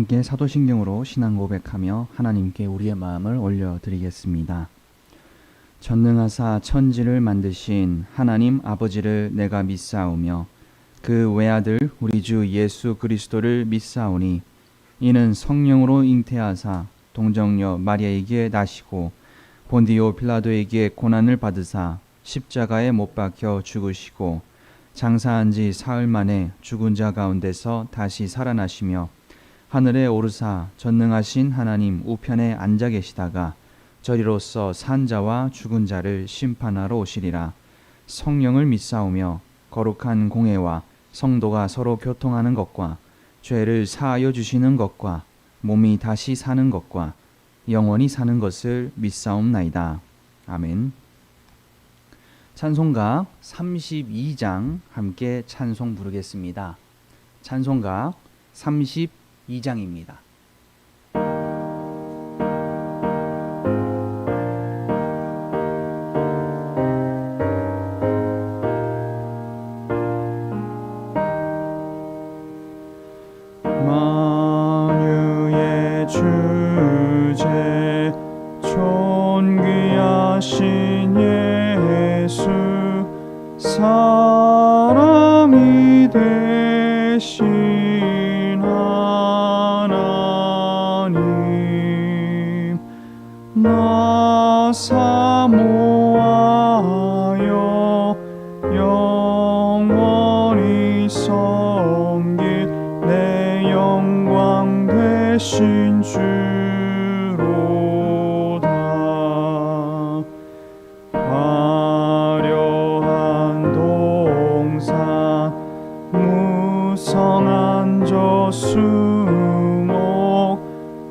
함께 사도신경으로 신앙 고백하며 하나님께 우리의 마음을 올려드리겠습니다. 전능하사 천지를 만드신 하나님 아버지를 내가 믿사오며 그 외아들 우리 주 예수 그리스도를 믿사오니 이는 성령으로 잉태하사 동정녀 마리아에게 나시고 본디오 빌라도에게 고난을 받으사 십자가에 못 박혀 죽으시고 장사한 지 사흘 만에 죽은 자 가운데서 다시 살아나시며 하늘에 오르사 전능하신 하나님 우편에 앉아 계시다가 저리로서 산 자와 죽은 자를 심판하러 오시리라. 성령을 믿사오며 거룩한 공회와 성도가 서로 교통하는 것과 죄를 사하여 주시는 것과 몸이 다시 사는 것과 영원히 사는 것을 믿사옵나이다. 아멘. 찬송가 32장 함께 찬송 부르겠습니다. 찬송가 32장입니다. 만유의 주제 존귀하신 예수 사람이 되신 하나님 나 사모하여 영원히 섬길 내 영광 되신 주로다. 화려한 동산 무성한 저수목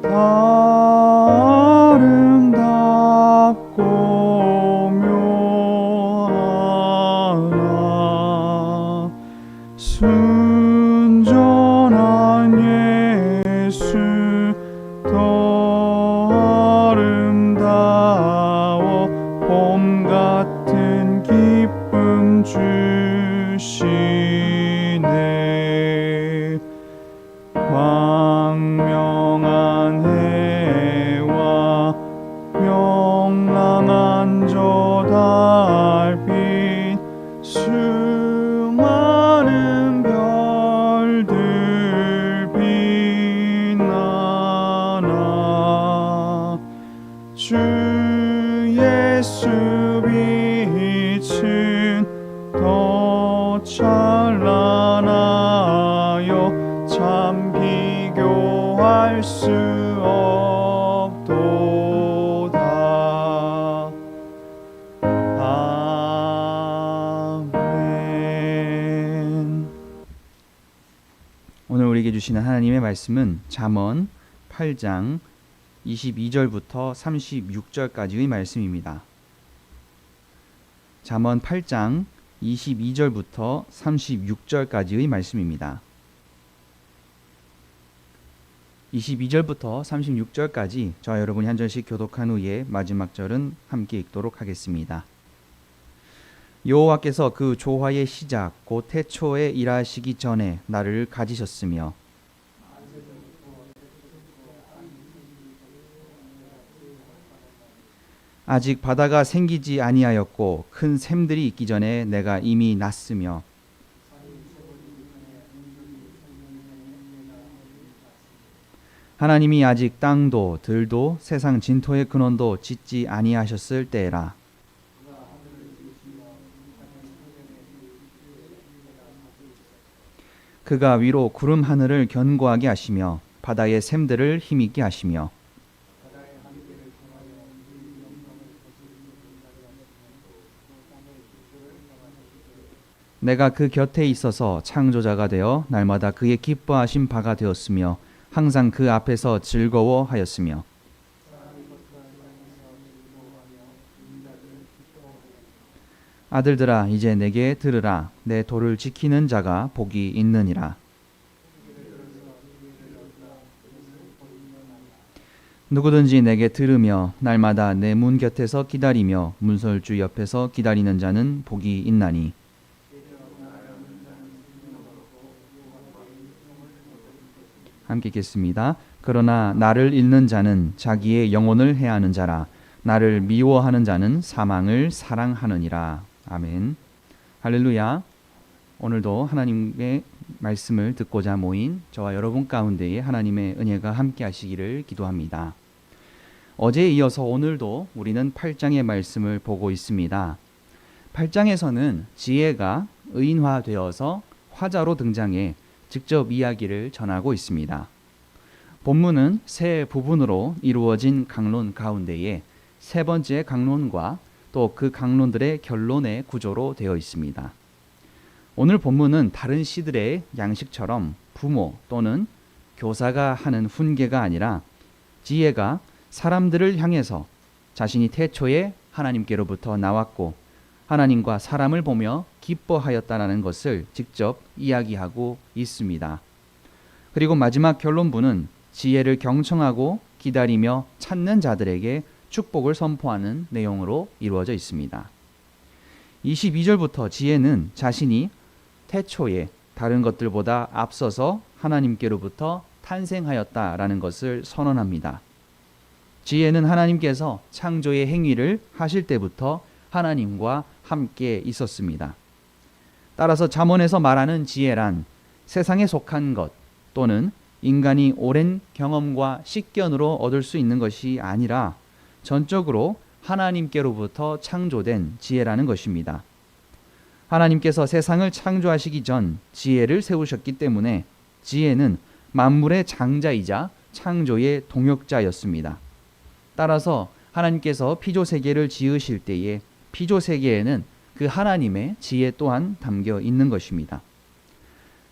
다 아름답고 묘하나 순전한 예수 더 아름다워 봄 같은 기쁨 주시네. 광명한 해와 명랑한 저 달빛 수많은 별들 빛나나 주 예수 빛은 더 찬란하여 참 비교할 수 없도다. 아멘. 오늘 우리에게 주시는 하나님의 말씀은 잠언 8장 22절부터 36절까지의 말씀입니다. 잠언 8장 22절부터 36절까지의 말씀입니다. 22절부터 36절까지 저와 여러분이 한 절씩 교독한 후에 마지막 절은 함께 읽도록 하겠습니다. 여호와께서 그 조화의 시작 곧 태초에 일하시기 전에 나를 가지셨으며 아직 바다가 생기지 아니하였고 큰 샘들이 있기 전에 내가 이미 났으며 하나님이 아직 땅도 들도 세상 진토의 근원도 짓지 아니하셨을 때라. 그가 위로 구름 하늘을 견고하게 하시며 바다의 샘들을 힘있게 하시며 내가 그 곁에 있어서 창조자가 되어 날마다 그의 기뻐하신 바가 되었으며 항상 그 앞에서 즐거워하였으며 아들들아 이제 내게 들으라. 내 도를 지키는 자가 복이 있느니라. 누구든지 내게 들으며 날마다 내 문 곁에서 기다리며 문설주 옆에서 기다리는 자는 복이 있나니 함께 읽겠습니다. 그러나 나를 잃는 자는 자기의 영혼을 해하는 자라. 나를 미워하는 자는 사망을 사랑하느니라. 아멘. 할렐루야. 오늘도 하나님의 말씀을 듣고자 모인 저와 여러분 가운데에 하나님의 은혜가 함께 하시기를 기도합니다. 어제에 이어서 오늘도 우리는 8장의 말씀을 보고 있습니다. 8장에서는 지혜가 의인화되어서 화자로 등장해 직접 이야기를 전하고 있습니다. 본문은 세 부분으로 이루어진 강론 가운데에 세 번째 강론과 또 그 강론들의 결론의 구조로 되어 있습니다. 오늘 본문은 다른 시들의 양식처럼 부모 또는 교사가 하는 훈계가 아니라 지혜가 사람들을 향해서 자신이 태초에 하나님께로부터 나왔고 하나님과 사람을 보며 기뻐하였다라는 것을 직접 이야기하고 있습니다. 그리고 마지막 결론부는 지혜를 경청하고 기다리며 찾는 자들에게 축복을 선포하는 내용으로 이루어져 있습니다. 22절부터 지혜는 자신이 태초에 다른 것들보다 앞서서 하나님께로부터 탄생하였다라는 것을 선언합니다. 지혜는 하나님께서 창조의 행위를 하실 때부터 하나님과 함께 있었습니다. 따라서 잠언에서 말하는 지혜란 세상에 속한 것 또는 인간이 오랜 경험과 식견으로 얻을 수 있는 것이 아니라 전적으로 하나님께로부터 창조된 지혜라는 것입니다. 하나님께서 세상을 창조하시기 전 지혜를 세우셨기 때문에 지혜는 만물의 장자이자 창조의 동역자였습니다. 따라서 하나님께서 피조세계를 지으실 때에 피조세계에는 그 하나님의 지혜 또한 담겨 있는 것입니다.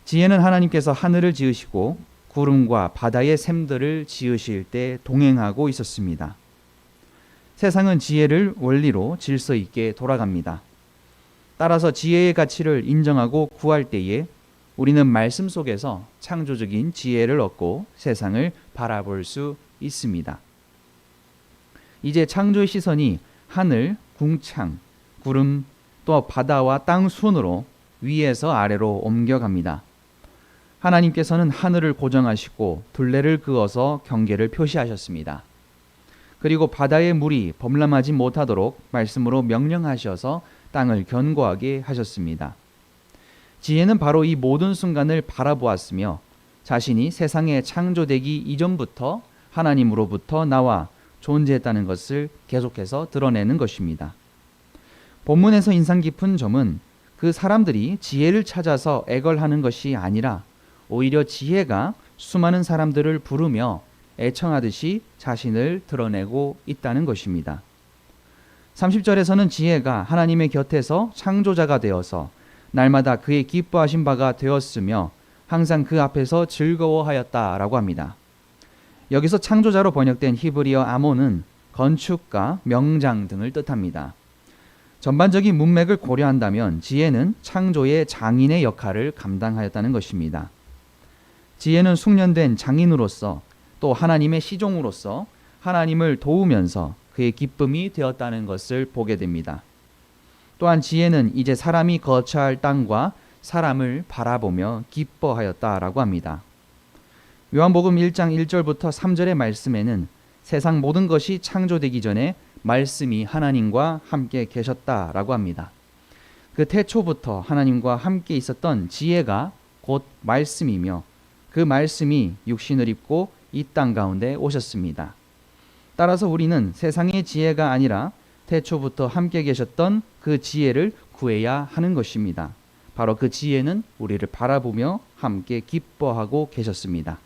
지혜는 하나님께서 하늘을 지으시고 구름과 바다의 샘들을 지으실 때 동행하고 있었습니다. 세상은 지혜를 원리로 질서 있게 돌아갑니다. 따라서 지혜의 가치를 인정하고 구할 때에 우리는 말씀 속에서 창조적인 지혜를 얻고 세상을 바라볼 수 있습니다. 이제 창조의 시선이 하늘, 궁창, 구름, 또 바다와 땅 순으로 위에서 아래로 옮겨갑니다. 하나님께서는 하늘을 고정하시고 둘레를 그어서 경계를 표시하셨습니다. 그리고 바다의 물이 범람하지 못하도록 말씀으로 명령하셔서 땅을 견고하게 하셨습니다. 지혜는 바로 이 모든 순간을 바라보았으며 자신이 세상에 창조되기 이전부터 하나님으로부터 나와 존재했다는 것을 계속해서 드러내는 것입니다. 본문에서 인상 깊은 점은 그 사람들이 지혜를 찾아서 애걸하는 것이 아니라 오히려 지혜가 수많은 사람들을 부르며 애청하듯이 자신을 드러내고 있다는 것입니다. 30절에서는 지혜가 하나님의 곁에서 창조자가 되어서 날마다 그의 기뻐하신 바가 되었으며 항상 그 앞에서 즐거워하였다라고 합니다. 여기서 창조자로 번역된 히브리어 아몬은 건축가, 명장 등을 뜻합니다. 전반적인 문맥을 고려한다면 지혜는 창조의 장인의 역할을 감당하였다는 것입니다. 지혜는 숙련된 장인으로서 또 하나님의 시종으로서 하나님을 도우면서 그의 기쁨이 되었다는 것을 보게 됩니다. 또한 지혜는 이제 사람이 거처할 땅과 사람을 바라보며 기뻐하였다라고 합니다. 요한복음 1장 1절부터 3절의 말씀에는 세상 모든 것이 창조되기 전에 말씀이 하나님과 함께 계셨다라고 합니다. 그 태초부터 하나님과 함께 있었던 지혜가 곧 말씀이며 그 말씀이 육신을 입고 이 땅 가운데 오셨습니다. 따라서 우리는 세상의 지혜가 아니라 태초부터 함께 계셨던 그 지혜를 구해야 하는 것입니다. 바로 그 지혜는 우리를 바라보며 함께 기뻐하고 계셨습니다.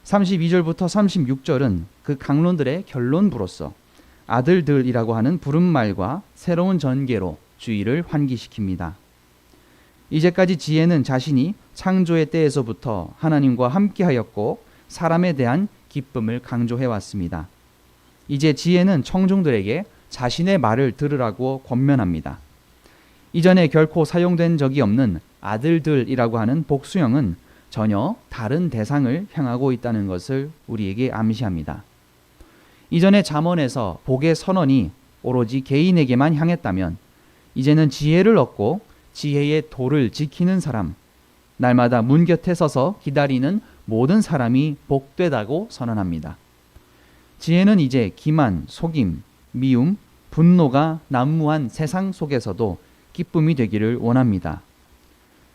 32절부터 36절은 그 강론들의 결론부로서 아들들이라고 하는 부름말과 새로운 전개로 주의를 환기시킵니다. 이제까지 지혜는 자신이 창조의 때에서부터 하나님과 함께하였고 사람에 대한 기쁨을 강조해 왔습니다. 이제 지혜는 청중들에게 자신의 말을 들으라고 권면합니다. 이전에 결코 사용된 적이 없는 아들들이라고 하는 복수형은 전혀 다른 대상을 향하고 있다는 것을 우리에게 암시합니다. 이전에 잠언에서 복의 선언이 오로지 개인에게만 향했다면 이제는 지혜를 얻고 지혜의 도를 지키는 사람, 날마다 문 곁에 서서 기다리는 모든 사람이 복되다고 선언합니다. 지혜는 이제 기만, 속임, 미움, 분노가 난무한 세상 속에서도 기쁨이 되기를 원합니다.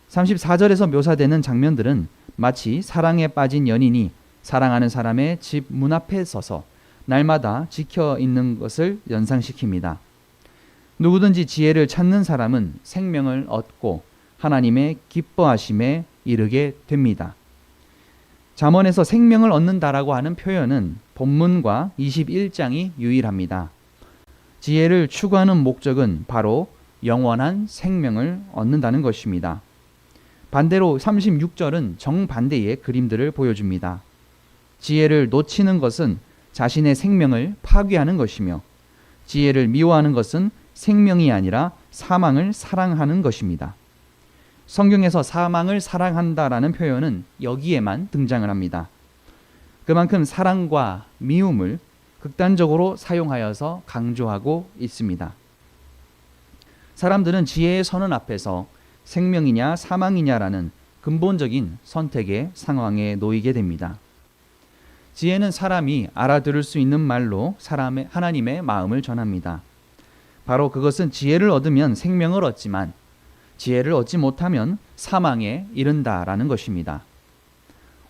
34절에서 묘사되는 장면들은 마치 사랑에 빠진 연인이 사랑하는 사람의 집 문 앞에 서서 날마다 지켜 있는 것을 연상시킵니다. 누구든지 지혜를 찾는 사람은 생명을 얻고 하나님의 기뻐하심에 이르게 됩니다. 잠언에서 생명을 얻는다라고 하는 표현은 본문과 21장이 유일합니다. 지혜를 추구하는 목적은 바로 영원한 생명을 얻는다는 것입니다. 반대로 36절은 정반대의 그림들을 보여줍니다. 지혜를 놓치는 것은 자신의 생명을 파괴하는 것이며 지혜를 미워하는 것은 생명이 아니라 사망을 사랑하는 것입니다. 성경에서 사망을 사랑한다라는 표현은 여기에만 등장을 합니다. 그만큼 사랑과 미움을 극단적으로 사용하여서 강조하고 있습니다. 사람들은 지혜의 선언 앞에서 생명이냐 사망이냐라는 근본적인 선택의 상황에 놓이게 됩니다. 지혜는 사람이 알아들을 수 있는 말로 하나님의 마음을 전합니다. 바로 그것은 지혜를 얻으면 생명을 얻지만 지혜를 얻지 못하면 사망에 이른다라는 것입니다.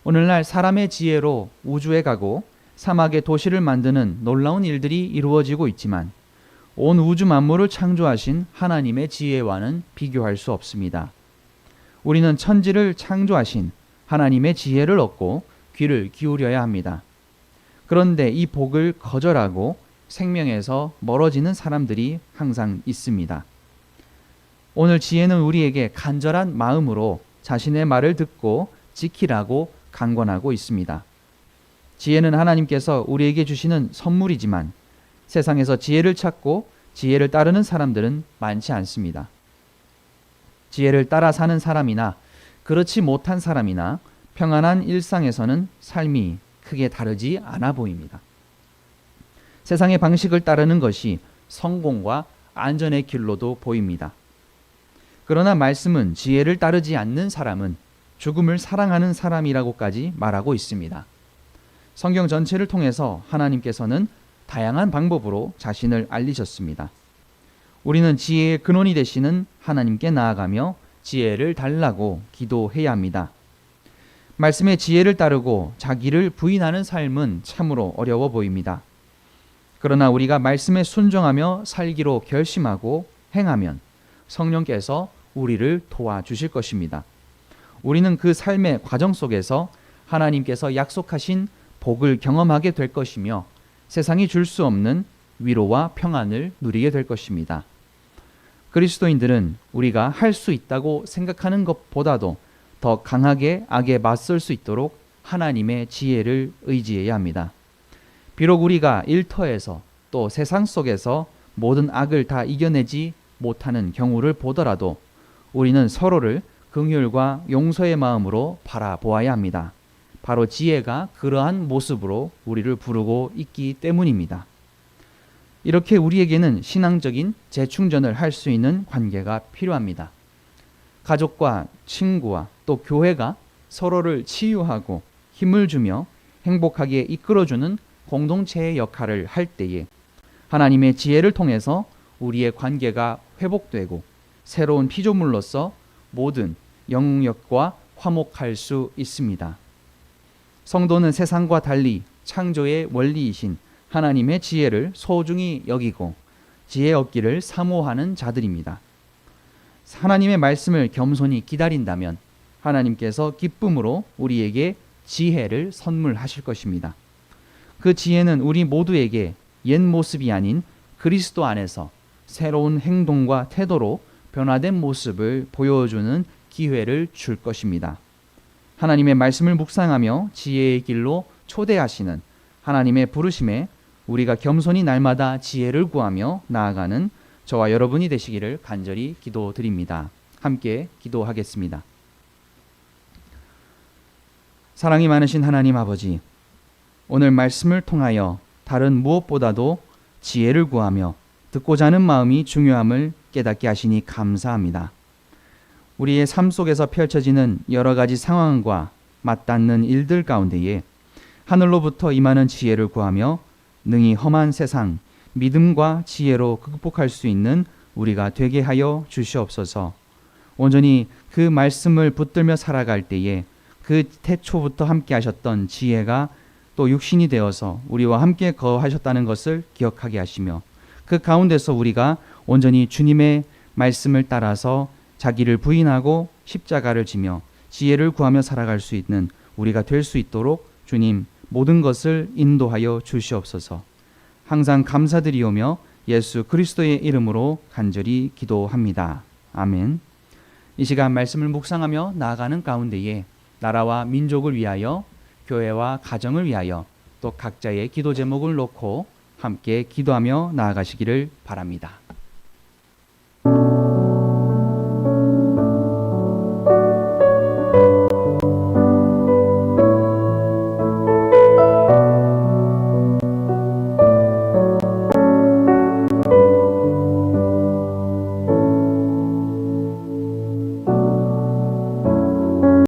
오늘날 사람의 지혜로 우주에 가고 사막의 도시를 만드는 놀라운 일들이 이루어지고 있지만 온 우주 만물을 창조하신 하나님의 지혜와는 비교할 수 없습니다. 우리는 천지를 창조하신 하나님의 지혜를 얻고 귀를 기울여야 합니다. 그런데 이 복을 거절하고 생명에서 멀어지는 사람들이 항상 있습니다. 오늘 지혜는 우리에게 간절한 마음으로 자신의 말을 듣고 지키라고 강권하고 있습니다. 지혜는 하나님께서 우리에게 주시는 선물이지만 세상에서 지혜를 찾고 지혜를 따르는 사람들은 많지 않습니다. 지혜를 따라 사는 사람이나 그렇지 못한 사람이나 평안한 일상에서는 삶이 크게 다르지 않아 보입니다. 세상의 방식을 따르는 것이 성공과 안전의 길로도 보입니다. 그러나 말씀은 지혜를 따르지 않는 사람은 죽음을 사랑하는 사람이라고까지 말하고 있습니다. 성경 전체를 통해서 하나님께서는 다양한 방법으로 자신을 알리셨습니다. 우리는 지혜의 근원이 되시는 하나님께 나아가며 지혜를 달라고 기도해야 합니다. 말씀의 지혜를 따르고 자기를 부인하는 삶은 참으로 어려워 보입니다. 그러나 우리가 말씀에 순종하며 살기로 결심하고 행하면 성령께서 우리를 도와주실 것입니다. 우리는 그 삶의 과정 속에서 하나님께서 약속하신 복을 경험하게 될 것이며 세상이 줄 수 없는 위로와 평안을 누리게 될 것입니다. 그리스도인들은 우리가 할 수 있다고 생각하는 것보다도 더 강하게 악에 맞설 수 있도록 하나님의 지혜를 의지해야 합니다. 비록 우리가 일터에서 또 세상 속에서 모든 악을 다 이겨내지 못하는 경우를 보더라도 우리는 서로를 긍휼과 용서의 마음으로 바라보아야 합니다. 바로 지혜가 그러한 모습으로 우리를 부르고 있기 때문입니다. 이렇게 우리에게는 신앙적인 재충전을 할 수 있는 관계가 필요합니다. 가족과 친구와 또 교회가 서로를 치유하고 힘을 주며 행복하게 이끌어주는 공동체의 역할을 할 때에 하나님의 지혜를 통해서 우리의 관계가 회복되고 새로운 피조물로서 모든 영역과 화목할 수 있습니다. 성도는 세상과 달리 창조의 원리이신 하나님의 지혜를 소중히 여기고 지혜 얻기를 사모하는 자들입니다. 하나님의 말씀을 겸손히 기다린다면 하나님께서 기쁨으로 우리에게 지혜를 선물하실 것입니다. 그 지혜는 우리 모두에게 옛 모습이 아닌 그리스도 안에서 새로운 행동과 태도로 변화된 모습을 보여주는 기회를 줄 것입니다. 하나님의 말씀을 묵상하며 지혜의 길로 초대하시는 하나님의 부르심에 우리가 겸손히 날마다 지혜를 구하며 나아가는 저와 여러분이 되시기를 간절히 기도드립니다. 함께 기도하겠습니다. 사랑이 많으신 하나님 아버지, 오늘 말씀을 통하여 다른 무엇보다도 지혜를 구하며 듣고자 하는 마음이 중요함을 깨닫게 하시니 감사합니다. 우리의 삶 속에서 펼쳐지는 여러 가지 상황과 맞닿는 일들 가운데에 하늘로부터 임하는 지혜를 구하며 능히 험한 세상 믿음과 지혜로 극복할 수 있는 우리가 되게 하여 주시옵소서. 온전히 그 말씀을 붙들며 살아갈 때에 그 태초부터 함께 하셨던 지혜가 또 육신이 되어서 우리와 함께 거하셨다는 것을 기억하게 하시며 그 가운데서 우리가 온전히 주님의 말씀을 따라서 자기를 부인하고 십자가를 지며 지혜를 구하며 살아갈 수 있는 우리가 될 수 있도록 주님 모든 것을 인도하여 주시옵소서. 항상 감사드리오며 예수 그리스도의 이름으로 간절히 기도합니다. 아멘. 이 시간 말씀을 묵상하며 나아가는 가운데에 나라와 민족을 위하여 교회와 가정을 위하여 또 각자의 기도 제목을 놓고 함께 기도하며 나아가시기를 바랍니다.